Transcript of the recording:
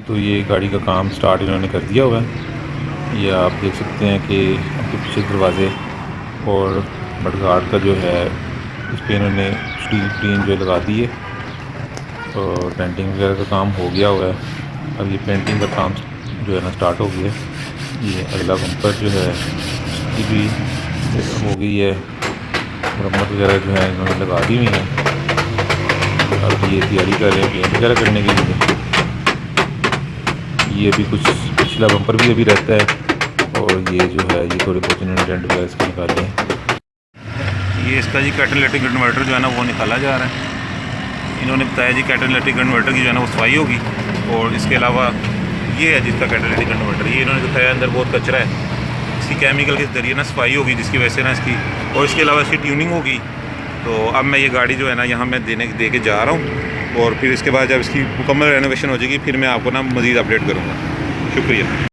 तो ये गाड़ी का काम स्टार्ट इन्होंने कर दिया हुआ है। ये आप देख सकते हैं कि आपके पीछे दरवाज़े और मडगार्ड का जो है इस पर इन्होंने स्टील प्लेन जो लगा दी है और पेंटिंग वगैरह का काम हो गया हुआ है। अब ये पेंटिंग का काम जो है ना स्टार्ट हो गया है। ये अगला बम्पर जो है इसकी भी हो गई है, मरम्मत वगैरह जो है इन्होंने लगा दी हुई है। अब ये तैयारी कर रहे हैं पेंट वगैरह करने के लिए। ये अभी कुछ पिछला बम्पर भी अभी रहता है और ये जो है ये थोड़े बहुत इन्होंने डेंट वगैरह इसके निकाले हैं। ये इसका जी कैटालिटिक कन्वर्टर जो है ना वो निकाला जा रहा है। इन्होंने बताया जी कैटालिटिक कन्वर्टर की जो है ना वो सफाई होगी, और इसके अलावा ये है जिसका कैटालिटिक कन्वर्टर, ये इन्होंने दिखाया अंदर बहुत कचरा है, इसकी केमिकल के ज़रिए ना सफाई होगी जिसकी वजह से ना इसकी, और इसके अलावा इसकी ट्यूनिंग होगी। तो अब मैं ये गाड़ी जो है ना यहाँ मैं दे के जा रहा हूँ, और फिर इसके बाद जब इसकी मुकम्मल रेनोवेशन हो जाएगी फिर मैं आपको ना मज़ीद अपडेट करूँगा। शुक्रिया।